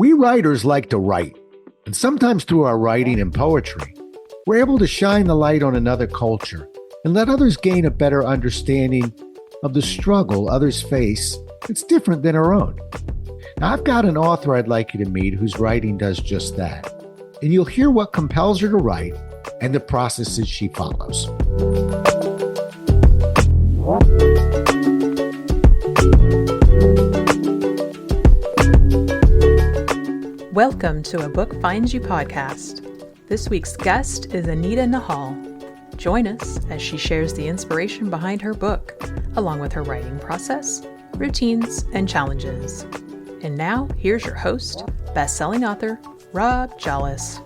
We writers like to write, and sometimes through our writing and poetry, we're able to shine the light on another culture and let others gain a better understanding of the struggle others face that's different than our own. Now, I've got an author I'd like you to meet whose writing does just that, and you'll hear what compels her to write and the processes she follows. Welcome to A Book Finds You podcast. This week's guest is Anita Nahal. Join us as she shares the inspiration behind her book, along with her writing process, routines, and challenges. And now, here's your host, best-selling author, Rob Jolles.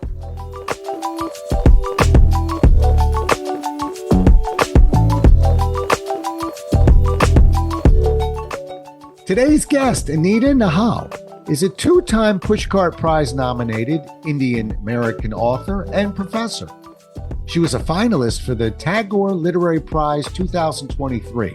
Today's guest, Anita Nahal, is a two-time Pushcart Prize-nominated Indian American author and professor. She was a finalist for the Tagore Literary Prize 2023.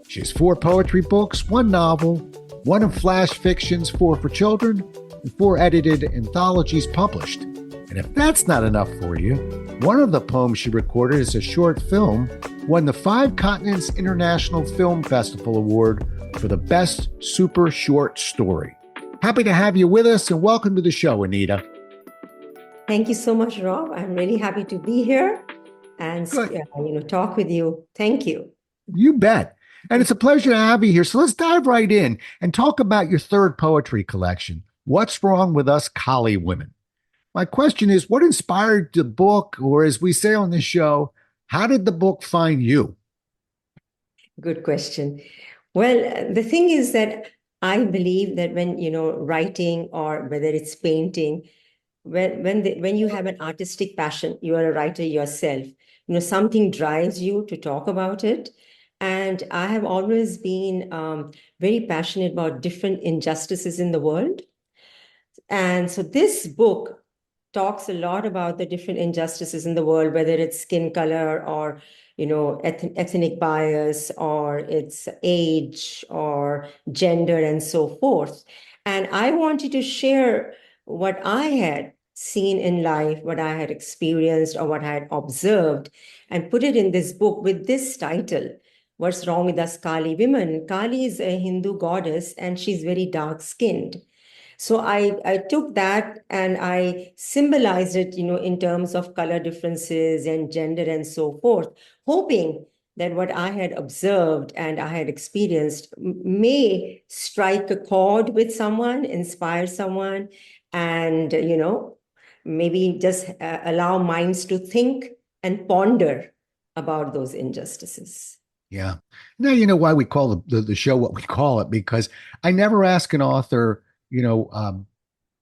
She has 4 poetry books, 1 novel, 1 of Flash Fiction's 4 for Children, and 4 edited anthologies published. And if that's not enough for you, one of the poems she recorded as a short film won the 5 Continents International Film Festival Award for the Best Super Short Story. Happy to have you with us, and welcome to the show, Anita. Thank you so much, Rob. I'm really happy to be here and talk with you. Thank you. You bet. And it's a pleasure to have you here. So let's dive right in and talk about your 3rd poetry collection, What's Wrong with Us Collie Women? My question is, what inspired the book, or as we say on this show, how did the book find you? Good question. Well, the thing is that I believe that when, writing or whether it's painting, when you have an artistic passion, you are a writer yourself, something drives you to talk about it. And I have always been very passionate about different injustices in the world. And so this book talks a lot about the different injustices in the world, whether it's skin color or ethnic bias, or it's age or gender and so forth. And I wanted to share what I had seen in life, what I had experienced or what I had observed, and put it in this book with this title, What's Wrong with Us Kali Women? Kali is a Hindu goddess and she's very dark-skinned. So I took that and I symbolized it, in terms of color differences and gender and so forth, hoping that what I had observed and I had experienced may strike a chord with someone, inspire someone, and, maybe just allow minds to think and ponder about those injustices. Yeah. Now, you know why we call the show what we call it, because I never ask an author,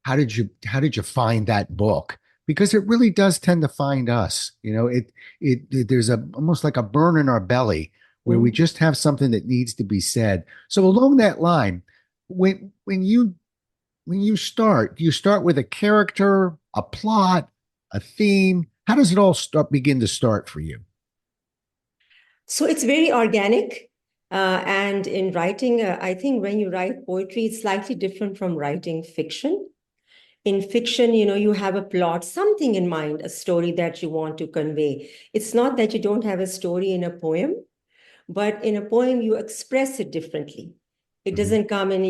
how did you find that book? Because it really does tend to find us. There's almost like a burn in our belly where we just have something that needs to be said. So along that line, when you start, do you start with a character, a plot, a theme? How does it all begin to start for you? So it's very organic. And in writing, I think when you write poetry, it's slightly different from writing fiction. In fiction, you have a plot, something in mind, a story that you want to convey. It's not that you don't have a story in a poem, but in a poem, you express it differently. It doesn't come in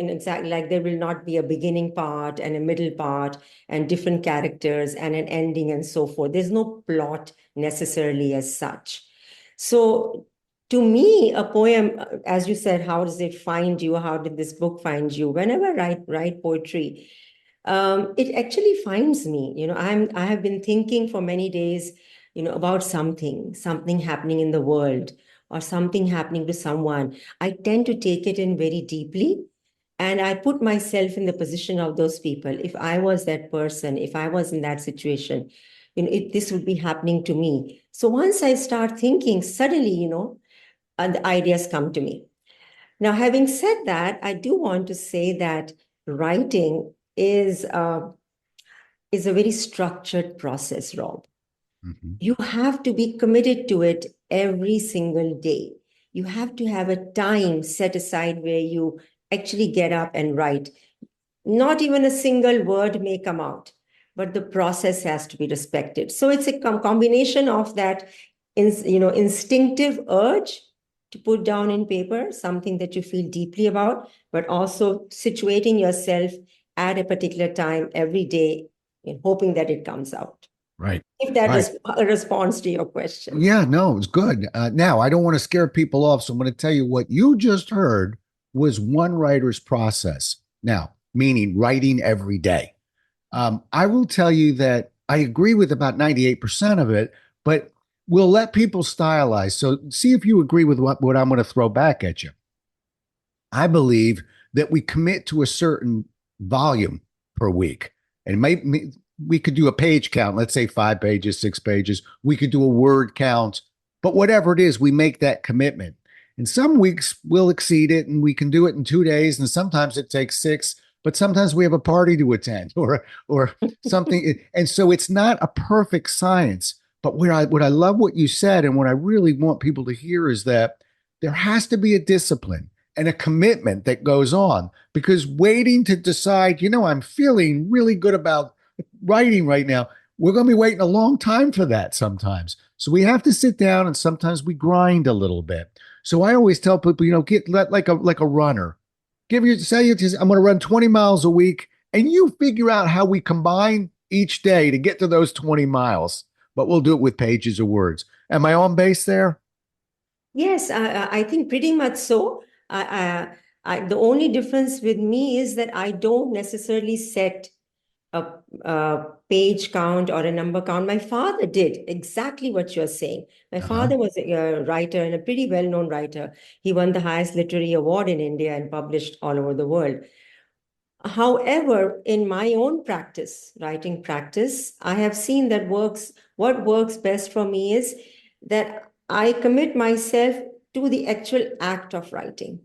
exactly like there will not be a beginning part and a middle part and different characters and an ending and so forth. There's no plot necessarily as such. So to me, a poem, as you said, how does it find you? How did this book find you? Whenever I write poetry, it actually finds me. I have been thinking for many days, about something happening in the world or something happening to someone. I tend to take it in very deeply, and I put myself in the position of those people. If I was that person, if I was in that situation, this would be happening to me. So once I start thinking, suddenly, and the ideas come to me. Now, having said that, I do want to say that writing is a very structured process, Rob. Mm-hmm. You have to be committed to it every single day. You have to have a time set aside where you actually get up and write. not even a single word may come out, but the process has to be respected. So it's a combination of that, instinctive urge to put down in paper something that you feel deeply about, but also situating yourself at a particular time every day and hoping that it comes out. Right. If that Right. is a response to your question. Yeah, no, it's good. Now, I don't want to scare people off, so I'm going to tell you what you just heard was one writer's process. Now, meaning writing every day. I will tell you that I agree with about 98% of it, but we'll let people stylize. So see if you agree with what I'm going to throw back at you. I believe that we commit to a certain volume per week. And we could do a page count, let's say 5 pages, 6 pages. We could do a word count, but whatever it is, we make that commitment. And some weeks we'll exceed it and we can do it in 2 days. And sometimes it takes six, but sometimes we have a party to attend or something. And so it's not a perfect science. But what I love what you said and what I really want people to hear is that there has to be a discipline and a commitment that goes on because waiting to decide, I'm feeling really good about writing right now. We're going to be waiting a long time for that sometimes. So we have to sit down and sometimes we grind a little bit. So I always tell people, like a runner. I'm going to run 20 miles a week and you figure out how we combine each day to get to those 20 miles, but we'll do it with pages of words. Am I on base there? Yes, I think pretty much so. The only difference with me is that I don't necessarily set a page count or a number count. My father did exactly what you're saying. My Uh-huh. father was a writer and a pretty well-known writer. He won the highest literary award in India and published all over the world. However, in my own practice, writing practice, I have seen that what works best for me is that I commit myself to the actual act of writing.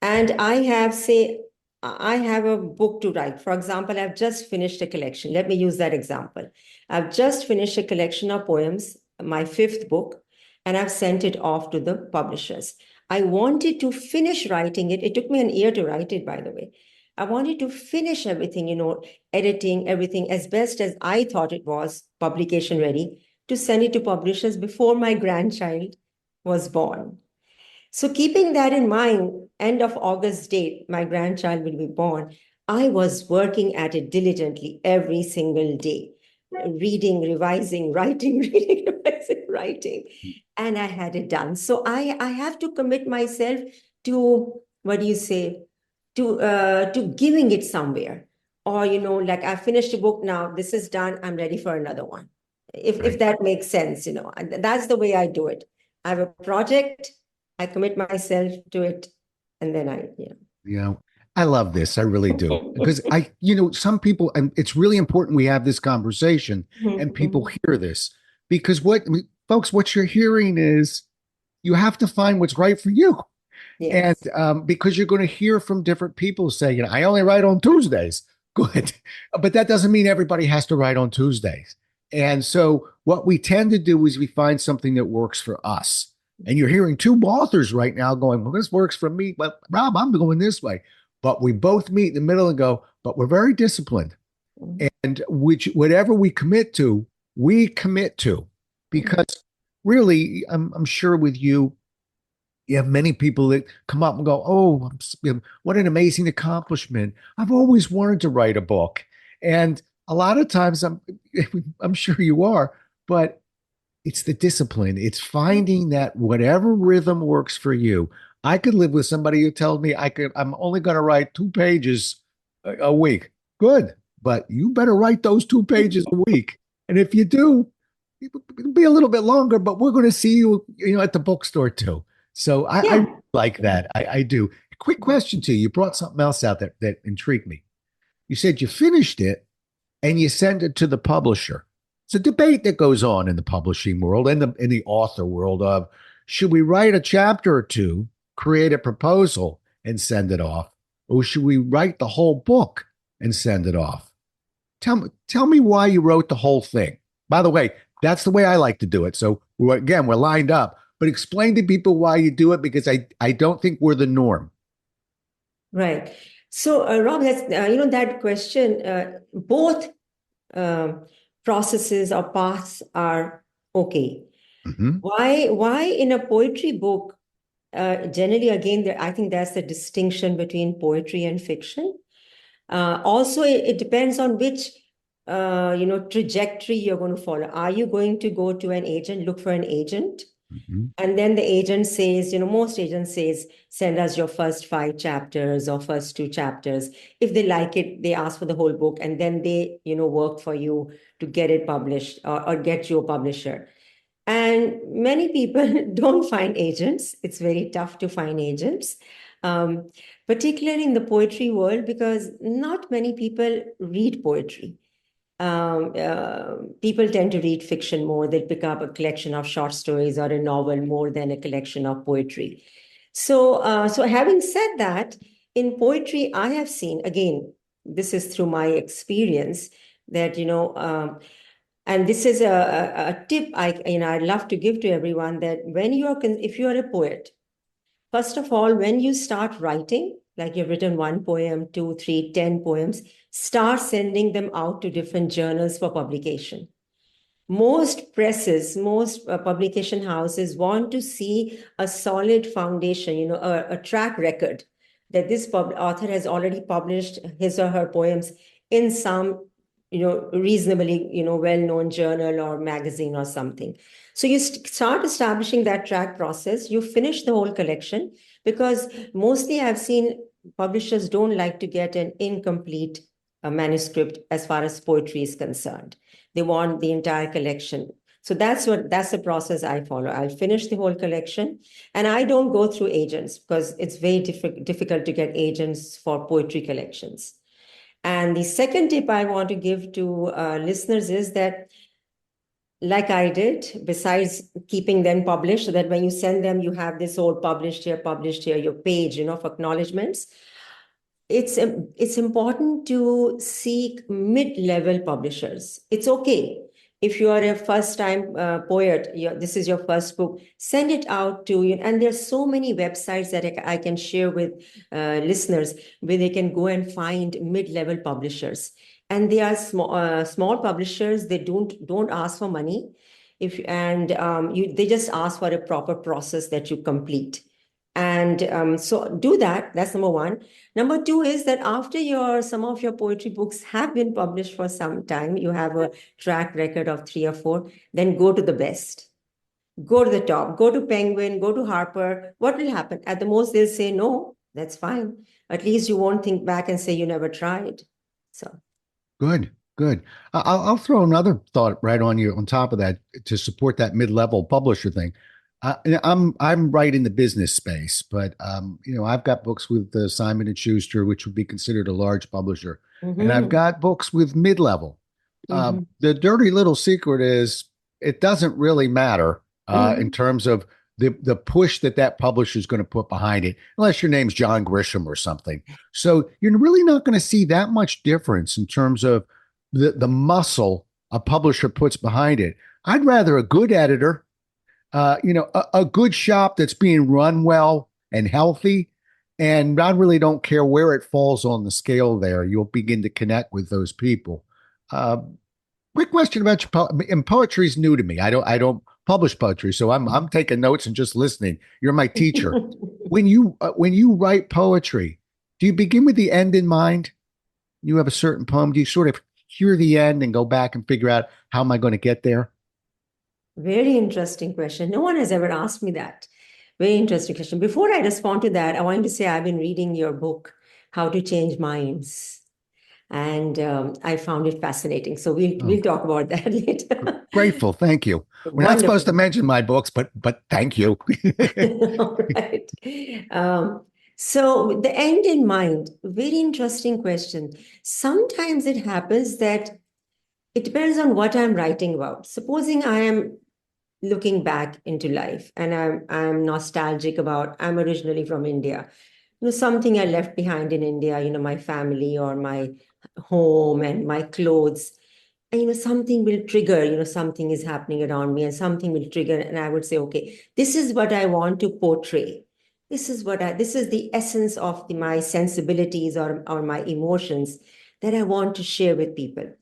And I have a book to write. For example, I've just finished a collection. Let me use that example. I've just finished a collection of poems, my fifth book, and I've sent it off to the publishers. I wanted to finish writing it. It took me an year to write it, by the way. I wanted to finish everything, editing everything as best as I thought it was publication ready to send it to publishers before my grandchild was born. So keeping that in mind, end of August date, my grandchild will be born. I was working at it diligently every single day, reading, revising, writing, reading, revising, writing, and I had it done. So I have to commit myself to, what do you say, to giving it somewhere. Or, like I finished a book now, this is done, I'm ready for another one. If Right. that makes sense, that's the way I do it. I have a project, I commit myself to it, and then You know, I love this. I really do. Because some people, and it's really important we have this conversation and Mhm, people mhm. hear this because folks, what you're hearing is you have to find what's right for you. And Yes. because you're going to hear from different people saying, I only write on Tuesdays. Good. But that doesn't mean everybody has to write on Tuesdays. And so what we tend to do is we find something that works for us. And you're hearing two authors right now going, well, this works for me. But Rob, I'm going this way. But we both meet in the middle and go, but we're very disciplined. Mhm, And whatever we commit to. mhm. Because really, I'm sure with you have many people that come up and go, "Oh, what an amazing accomplishment! I've always wanted to write a book." And a lot of times, I'm sure you are, but it's the discipline. It's finding that whatever rhythm works for you. I could live with somebody who tells me I'm only going to write 2 pages a week. Good, but you better write those 2 pages a week. And if you do, it'll be a little bit longer, but we're going to see you, at the bookstore too. So I Yeah. like that. I do. Quick question to you. You brought something else out that intrigued me. You said you finished it and you send it to the publisher. It's a debate that goes on in the publishing world and in the author world of should we write a chapter or two, create a proposal and send it off, or should we write the whole book and send it off? Tell me why you wrote the whole thing. By the way, that's the way I like to do it. So we're lined up, but explain to people why you do it because I don't think we're the norm. Right. So, Rob, that's, that question, both uh, processes or paths are okay. Hmm. Why in a poetry book, generally, again, I think that's the distinction between poetry and fiction. Also, it depends on which, trajectory you're going to follow. Are you going to go to an agent, look for an agent? Hmm. And then the agent says, most agents says, send us your first 5 chapters or first 2 chapters. If they like it, they ask for the whole book, and then they, work for you to get it published, or get you a publisher. And many people don't find agents. It's very tough to find agents, um, particularly in the poetry world, because not many people read poetry. People tend to read fiction more. They'll pick up a collection of short stories or a novel more than a collection of poetry. So having said that, in poetry, I have seen, again, this is through my experience, that, and this is a tip I'd love to give to everyone, that if you are a poet, first of all, when you start writing, like you've written 1 poem, 2, 3, 10 poems, start sending them out to different journals for publication. Most presses, most publication houses want to see a solid foundation, a track record that this author has already published his or her poems in some, reasonably, well-known journal or magazine or something. So you start establishing that track process. You finish the whole collection, because mostly I've seen publishers don't like to get an incomplete manuscript as far as poetry is concerned. They want the entire collection. So that's the process I follow. I'll finish the whole collection, and I don't go through agents, because it's very difficult to get agents for poetry collections. And the second tip I want to give to listeners is that, like I did, besides keeping them published, so that when you send them, you have this all published here, your page, for acknowledgements. It's important to seek mid-level publishers. It's okay if you are a first-time poet. This is your first book. Send it out to you, and there's so many websites that I can share with listeners, where they can go and find mid-level publishers. And they are small publishers. They don't ask for money. They just ask for a proper process that you complete. And so do that. That's number one. Number two is that after some of your poetry books have been published for some time, you have a track record of 3 or 4, then go to the best. Go to the top. Go to Penguin, go to Harper. What will happen? At the most, they'll say, no, that's fine. At least you won't think back and say you never tried. So. Good, good. I'll throw another thought right on you on top of that to support that mid-level publisher thing. I'm right in the business space, but I've got books with Simon and Schuster, which would be considered a large publisher, and I've got books with mid-level. The dirty little secret is it doesn't really matter in terms of the push that publisher is going to put behind it, unless your name's John Grisham or something. So you're really not going to see that much difference in terms of the muscle a publisher puts behind it. I'd rather a good editor, a good shop that's being run well and healthy. And I really don't care where it falls on the scale there. You'll begin to connect with those people. Quick question about and poetry is new to me. I don't publish poetry, so I'm taking notes and just listening. You're my teacher. When you write poetry, do you begin with the end in mind? You have a certain poem. Do you sort of hear the end and go back and figure out how am I going to get there? Very interesting question. No one has ever asked me that. Very interesting question. Before I respond to that, I want to say I've been reading your book, How to Change Minds, and I found it fascinating. So we'll talk about that later. Grateful, thank you. We're not supposed to Wonderful. mention my books, but thank you. All right. So the end in mind, very interesting question. Sometimes it happens that it depends on what I'm writing about. Supposing I am looking back into life, and I'm nostalgic about, I'm originally from India, something I left behind in India, my family or my home and my clothes. And something will trigger, something is happening around me, and something will trigger, and I would say, okay, this is what I want to portray. this is the essence of my sensibilities or my emotions that I want to share with people.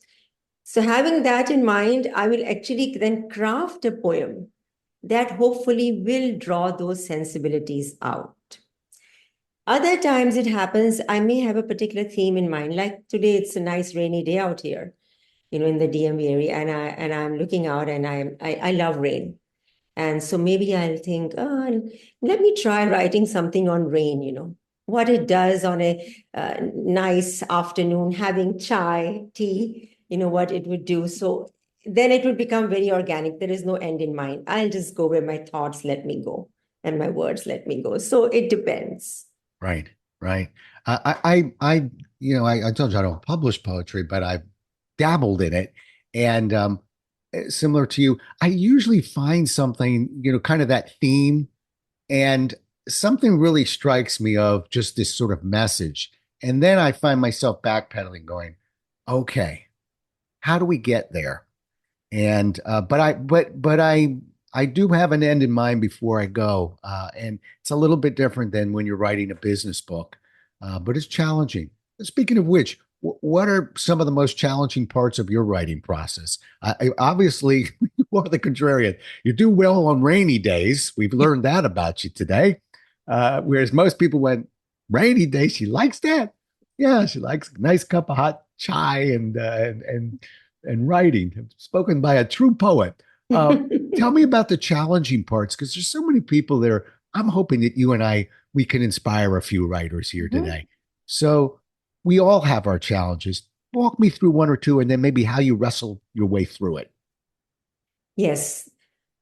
So having that in mind, I will actually then craft a poem that hopefully will draw those sensibilities out. Other times it happens, I may have a particular theme in mind. Like today, it's a nice rainy day out here, in the DMV area, and I'm looking out, and I love rain. And so maybe I'll think, oh, let me try writing something on rain, what it does on a nice afternoon, having chai, tea, what it would do. So then it would become very organic. There is no end in mind. I'll just go where my thoughts let me go and my words let me go. So it depends. Right, right. I told you I don't publish poetry, but I've dabbled in it. And similar to you, I usually find something, kind of that theme, and something really strikes me of just this sort of message. And then I find myself backpedaling, going, okay, how do we get there? And I do have an end in mind before I go, and it's a little bit different than when you're writing a business book, but it's challenging. Speaking of which, what are some of the most challenging parts of your writing process? Obviously, you are the contrarian. You do well on rainy days. We've learned that about you today. Whereas most people went, rainy day, she likes that. Yeah, she likes a nice cup of hot chai and writing. Spoken by a true poet. Tell me about the challenging parts, because there's so many people there. I'm hoping that you and we can inspire a few writers here today. So we all have our challenges. Walk me through one or two, and then maybe how you wrestle your way through it. Yes,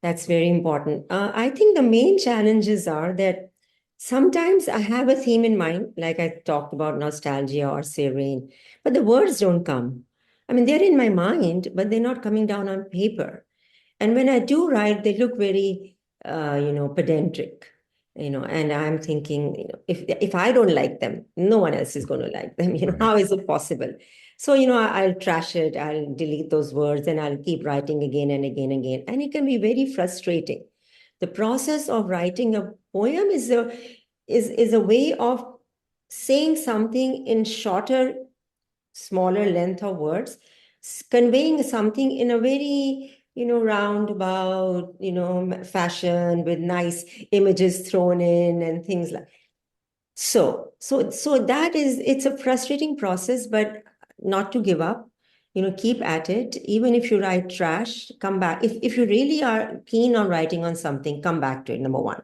that's very important. I think the main challenges are that sometimes I have a theme in mind, like I talked about nostalgia or say rain, but the words don't come. I mean, they're in my mind, but they're not coming down on paper. And when I do write, they look very, pedantic, and I'm thinking, if I don't like them, no one else is going to like them. Right. How is it possible? So, I'll trash it, I'll delete those words, and I'll keep writing again and again and again. And it can be very frustrating. The process of writing a poem is a way of saying something in shorter, smaller length of words, conveying something in a very, roundabout, fashion with nice images thrown in and things like. So that is, it's a frustrating process, but not to give up. Keep at it. Even if you write trash, come back. If you really are keen on writing on something, come back to it. Number one.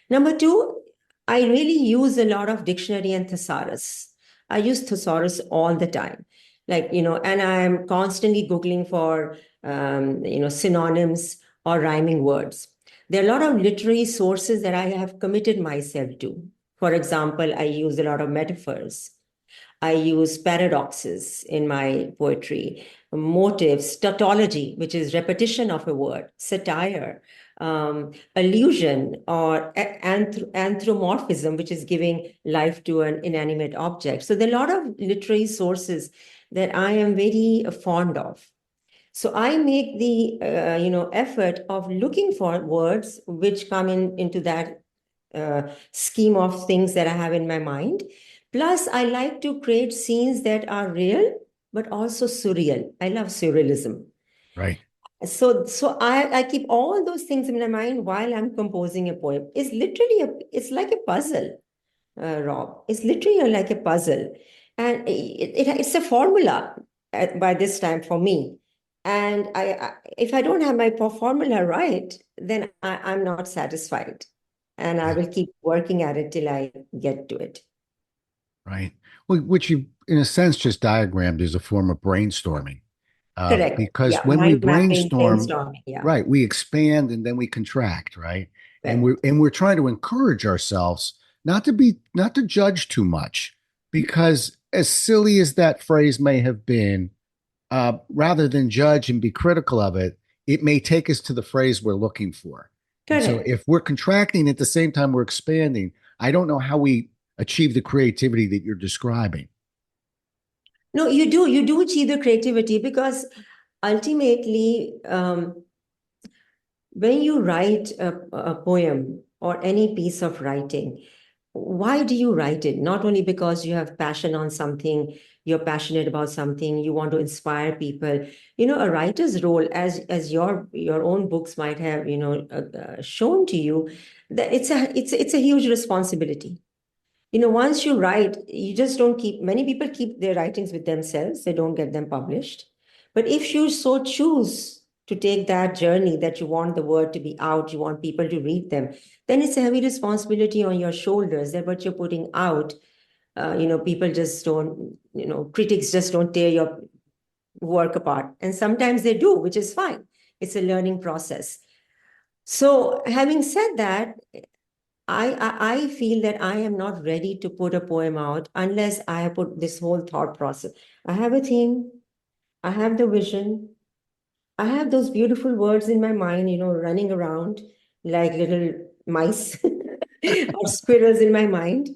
Number two, I really use a lot of dictionary and thesaurus. I use thesaurus all the time. And I'm constantly Googling for, synonyms or rhyming words. There are a lot of literary sources that I have committed myself to. For example, I use a lot of metaphors. I use paradoxes in my poetry, motifs, tautology, which is repetition of a word, satire, allusion, or anthropomorphism, which is giving life to an inanimate object. So there are a lot of literary sources that I am very fond of. So I make the effort of looking for words which come into that scheme of things that I have in my mind. Plus, I like to create scenes that are real, but also surreal. I love surrealism. Right. So I keep all those things in my mind while I'm composing a poem. It's like a puzzle, Rob. It's literally like a puzzle. And it's a formula by this time for me. And if I don't have my formula right, then I'm not satisfied. And I will keep working at it till I get to it. Right. Well, which you, in a sense, just diagrammed as a form of brainstorming. Correct. Because Yeah. when we Mind mapping, brainstorm, brainstorming. Yeah. right, we expand and then we contract, right? And Right. we're trying to encourage ourselves not to judge too much, because as silly as that phrase may have been, rather than judge and be critical of it, it may take us to the phrase we're looking for. And so Correct. if we're contracting at the same time we're expanding, I don't know how we achieve the creativity that you're describing. No, you do achieve the creativity because ultimately, when you write a poem or any piece of writing, why do you write it? Not only because you have passion on something, you're passionate about something, you want to inspire people. A writer's role, as your own books might have, shown to you, that it's a huge responsibility. Once you write, you just don't keep, many people keep their writings with themselves, they don't get them published. But if you so choose to take that journey, that you want the word to be out, you want people to read them, then it's a heavy responsibility on your shoulders, that what you're putting out, people just don't, critics just don't tear your work apart. And sometimes they do, which is fine. It's a learning process. So having said that, I feel that I am not ready to put a poem out unless I have put this whole thought process. I have a theme, I have the vision, I have those beautiful words in my mind, running around like little mice or squirrels in my mind.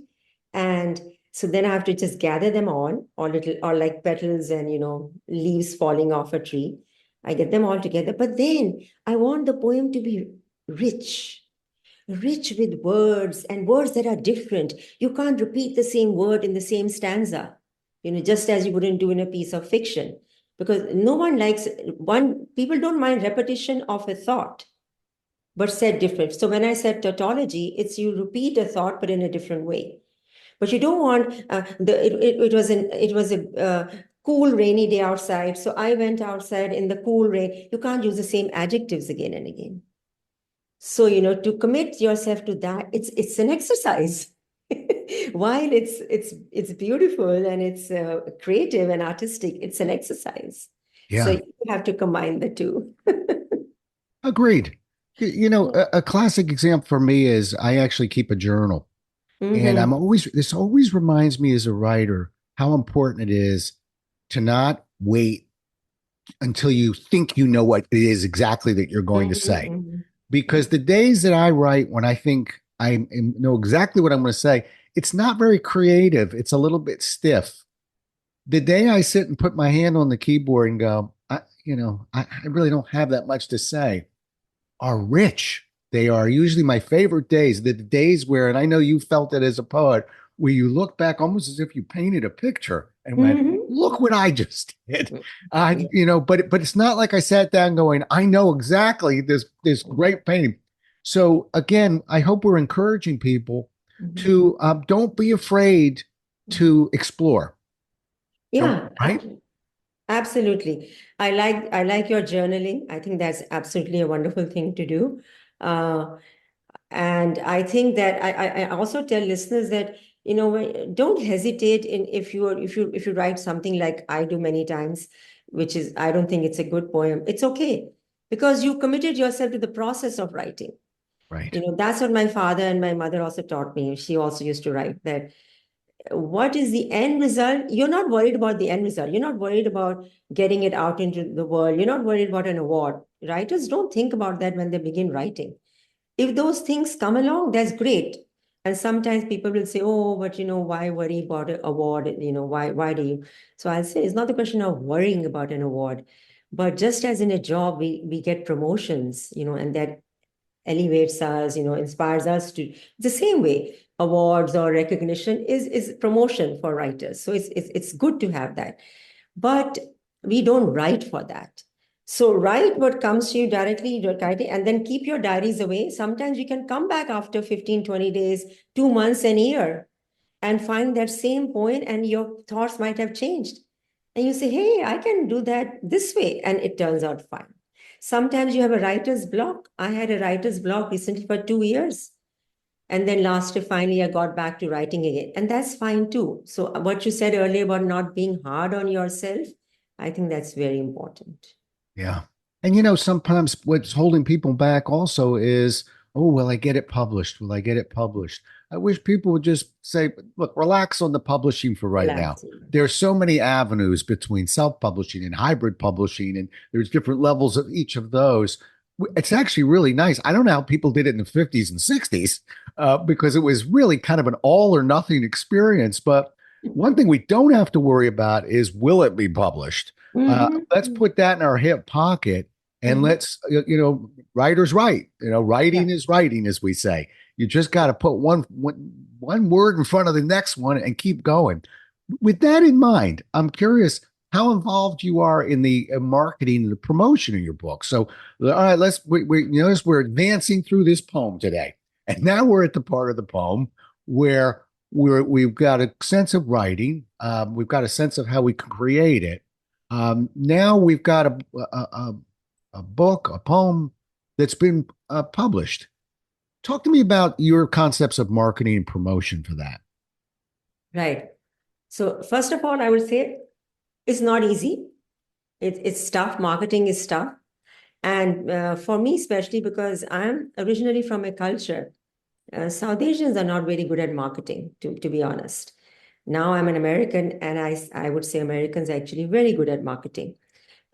And so then I have to just gather them all, or like petals and, leaves falling off a tree. I get them all together. But then I want the poem to be rich, rich with words, and words that are different. You can't repeat the same word in the same stanza, just as you wouldn't do in a piece of fiction, because no one likes people don't mind repetition of a thought, but said different. So when I said tautology, it's you repeat a thought, but in a different way. But you don't want it was a cool rainy day outside. So I went outside in the cool rain. You can't use the same adjectives again and again. So, to commit yourself to that, it's an exercise. While it's beautiful and it's creative and artistic, it's an exercise. So Yeah, you have to combine the two. agreed. A classic example for me is I actually keep a journal. And Mm-hmm. this always reminds me as a writer how important it is to not wait until you think you know what it is exactly that you're going to say. Mm-hmm. Because the days that I write when I think know exactly what I'm going to say, it's not very creative. It's a little bit stiff. The day I sit and put my hand on the keyboard and go, I really don't have that much to say, are rich. They are usually my favorite days. The days where, and I know you felt it as a poet, where you look back almost as if you painted a picture and went, Mm-hmm. "Look what I just did." Yeah. But it's not like I sat down going, "I know exactly this great painting." So again, I hope we're encouraging people Mhm. to don't be afraid to explore. Don't Yeah, right? absolutely. I like your journaling. I think that's absolutely a wonderful thing to do. Uh, And I think that I also tell listeners that, don't hesitate in if you write something like I do many times, which is I don't think it's a good poem. It's okay because you committed yourself to the process of writing. Right. That's what my father and my mother also taught me. She also used to write that what is the end result? You're not worried about the end result. You're not worried about getting it out into the world. You're not worried about an award. Writers don't think about that when they begin writing. If those things come along, that's great. And sometimes people will say, oh, but why worry about an award? Why do you? So I'll say it's not the question of worrying about an award, but just as in a job, we get promotions, and that elevates us, inspires us to the same way. Awards or recognition is promotion for writers. So it's good to have that. But we don't write for that. So write what comes to you directly, and then keep your diaries away. Sometimes you can come back after 15, 20 days, 2 months, an year, and find that same point, and your thoughts might have changed. And you say, hey, I can do that this way. And it turns out fine. Sometimes you have a writer's block. I had a writer's block recently for 2 years. And then last year, finally, I got back to writing again. And that's fine too. So, what you said earlier about not being hard on yourself, I think that's very important. Yeah. And sometimes what's holding people back also is, oh, will I get it published? Will I get it published? I wish people would just say, look, relax on the publishing for right now. Relaxing. There are so many avenues between self-publishing and hybrid publishing, and there's different levels of each of those. It's actually really nice. I don't know how people did it in the 50s and 60s because it was really kind of an all or nothing experience. But one thing we don't have to worry about is will it be published? Let's Mm-hmm. put that in our hip pocket and Mm-hmm. let's, writers write. Yeah. Writing is writing, as we say. You just got to put one one word in front of the next one and keep going. With that in mind, I'm curious how involved you are in the marketing and the promotion of your book. So, all right, we notice we're advancing through this poem today, and now we're at the part of the poem where we've got a sense of writing, we've got a sense of how we can create it. Now we've got a book, a poem that's been published. Talk to me about your concepts of marketing and promotion for that. Right. So first of all, I would say it's not easy. It's tough. Marketing is tough. And for me, especially because I'm originally from a culture, South Asians are not very good at marketing, to be honest. Now I'm an American, and I would say Americans are actually very good at marketing.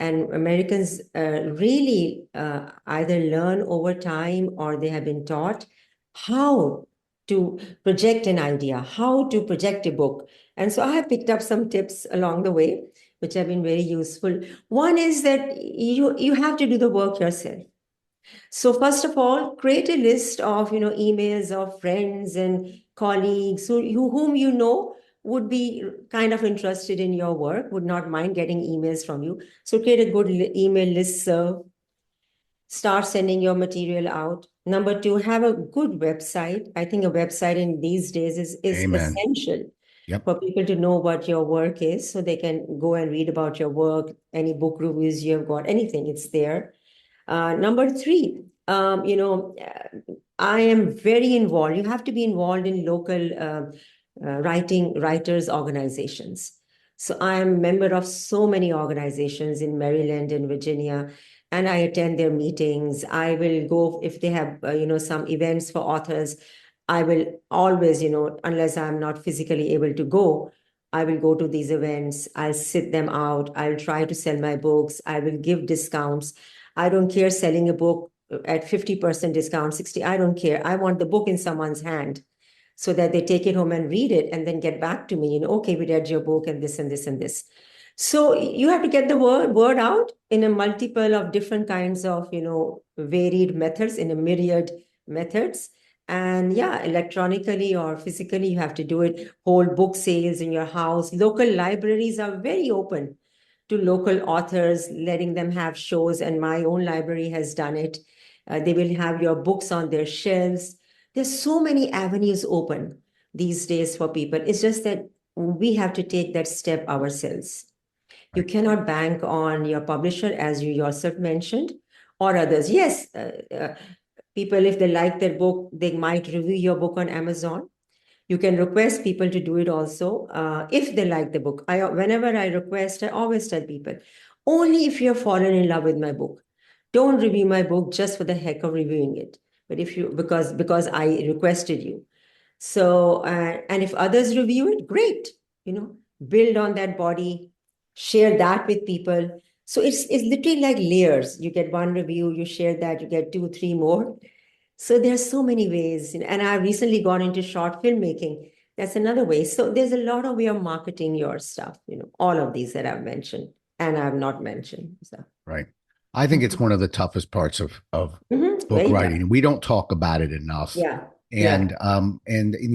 And Americans really either learn over time or they have been taught how to project an idea, how to project a book. And so I have picked up some tips along the way, which have been very useful. One is that you have to do the work yourself. So first of all, create a list of emails of friends and colleagues whom you know would be kind of interested in your work, would not mind getting emails from you. So create a good email list. Start sending your material out. Number two, have a good website. I think a website in these days is Amen. essential Yep. for people to know what your work is, so they can go and read about your work, any book reviews you have got, anything, it's there. Number three, I am very involved. You have to be involved in local writers organizations. So I am a member of so many organizations in Maryland and Virginia, and I attend their meetings. I will go if they have, some events for authors. I will always, unless I'm not physically able to go, I will go to these events. I'll sit them out. I'll try to sell my books. I will give discounts. I don't care selling a book at 50% discount, 60. I don't care. I want the book in someone's hand so that they take it home and read it and then get back to me, okay, we read your book and this and this and this. So you have to get the word out in a multiple of different kinds of, varied methods, in a myriad methods. And yeah, electronically or physically, you have to do it. Hold book sales in your house. Local libraries are very open to local authors, letting them have shows. And my own library has done it. They will have your books on their shelves. There's so many avenues open these days for people. It's just that we have to take that step ourselves. You cannot bank on your publisher, as you yourself mentioned, or others. Yes, people, if they like their book, they might review your book on Amazon. You can request people to do it also if they like the book. Whenever I request, I always tell people, only if you have fallen in love with my book. Don't review my book just for the heck of reviewing it, but if you because I requested you. So and if others review it, great. Build on that body, share that with people. So it's literally like layers. You get one review, you share that, you get 2, 3 more. So there's so many ways, and I've recently gone into short filmmaking. That's another way. So there's a lot of way of marketing your stuff, all of these that I've mentioned and I've not mentioned. So Right. I think it's one of the toughest parts of book very writing. tough. We don't talk about it enough. Yeah. And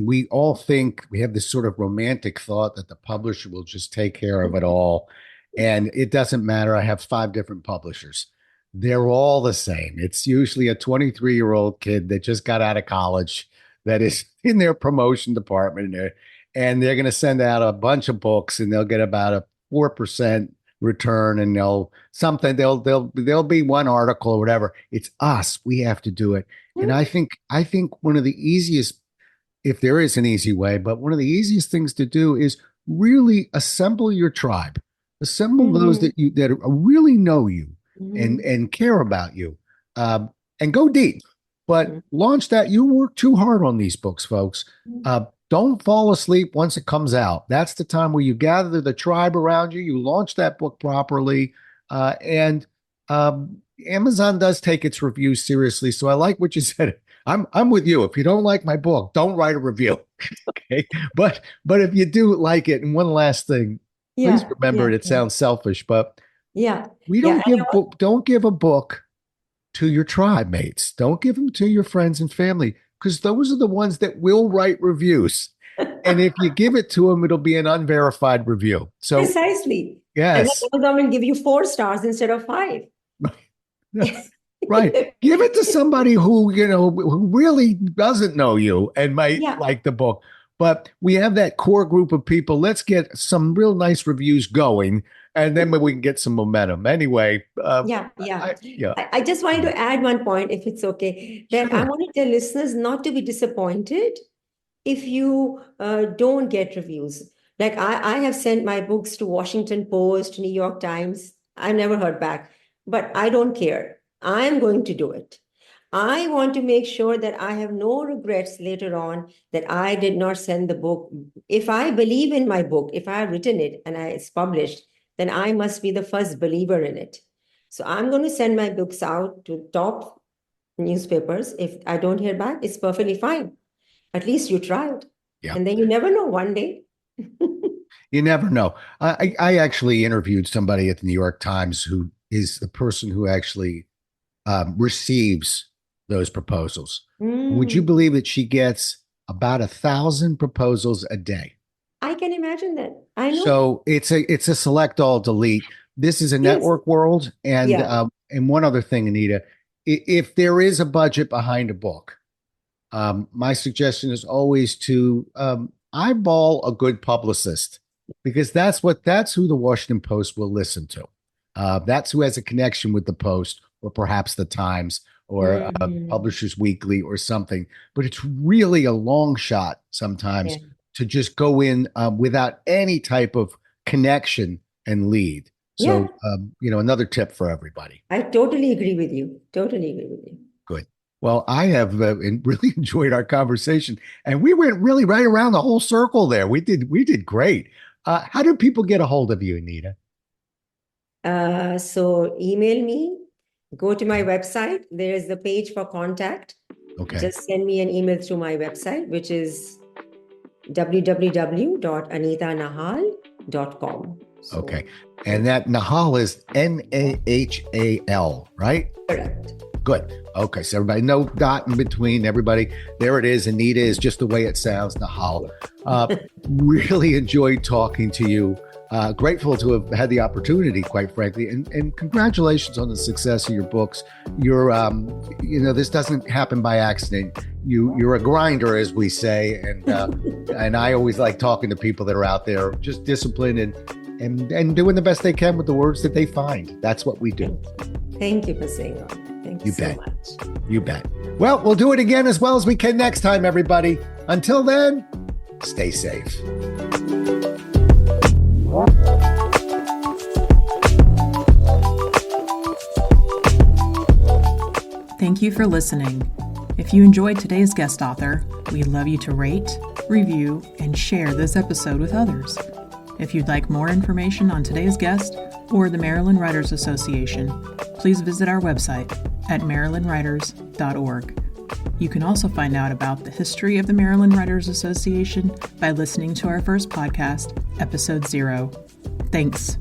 we all think we have this sort of romantic thought that the publisher will just take care of it all. And it doesn't matter. I have 5 different publishers. They're all the same. It's usually a 23-year-old kid that just got out of college that is in their promotion department, and they're going to send out a bunch of books, and they'll get about a 4% return, and there'll be one article or whatever. It's us. We have to do it. And I think one of the easiest, if there is an easy way, but one of the easiest things to do is really assemble your tribe. Assemble those that really know you and care about you, and go deep. But launch that. You work too hard on these books, folks. Don't fall asleep once it comes out. That's the time where you gather the tribe around you. You launch that book properly, and Amazon does take its reviews seriously. So I like what you said. I'm with you. If you don't like my book, don't write a review. Okay, but if you do like it, and one last thing, please remember it sounds selfish, but we don't give a book to your tribe mates. Don't give them to your friends and family. because those are the ones that will write reviews. And if you give it to them, it'll be an unverified review. So, Precisely. And yes. then Amazon will give you 4 stars instead of 5. Right. Give it to somebody who, who really doesn't know you and might like the book. But we have that core group of people. Let's get some real nice reviews going, and then we can get some momentum. Anyway. I just wanted to add one point, if it's okay, that I want to tell listeners not to be disappointed if you don't get reviews. Like I have sent my books to Washington Post, New York Times. I never heard back, but I don't care. I'm going to do it. I want to make sure that I have no regrets later on that I did not send the book. If I believe in my book, if I have written it and it's published, then I must be the first believer in it. So I'm going to send my books out to top newspapers. If I don't hear back, it's perfectly fine. At least you tried. Yeah. And then you never know, one day. You never know. I actually interviewed somebody at the New York Times who is the person who actually receives those proposals. Would you believe that she gets about 1,000 proposals a day? I can imagine that. I know. So it's a select all delete. This is a network world. And and one other thing, Anita, if there is a budget behind a book, my suggestion is always to eyeball a good publicist, because that's who the Washington Post will listen to. That's who has a connection with the Post, or perhaps the Times, or Publishers Weekly or something. But it's really a long shot sometimes to just go in without any type of connection and lead. So, another tip for everybody. I totally agree with you. Good. Well, I have really enjoyed our conversation, and we went really right around the whole circle there. We did great. How do people get a hold of you, Anita? So email me, go to my website. There is the page for contact. Okay. Just send me an email through my website, which is www.anitanahal.com. Okay. And that Nahal is Nahal, right? Correct. Good. Okay. So everybody, no dot in between. Everybody, there it is. Anita is just the way it sounds, Nahal. Really enjoyed talking to you. Grateful to have had the opportunity, quite frankly, and congratulations on the success of your books. You're, this doesn't happen by accident. You're a grinder, as we say, and I always like talking to people that are out there just disciplined and doing the best they can with the words that they find. That's what we do. Thank you for saying that. Thank you so much. You bet. Well, we'll do it again as well as we can next time, everybody. Until then, stay safe. Thank you for listening. If you enjoyed today's guest author, we'd love you to rate, review, and share this episode with others. If you'd like more information on today's guest or the Maryland Writers Association, please visit our website at marylandwriters.org. You can also find out about the history of the Maryland Writers Association by listening to our first podcast, Episode 0. Thanks.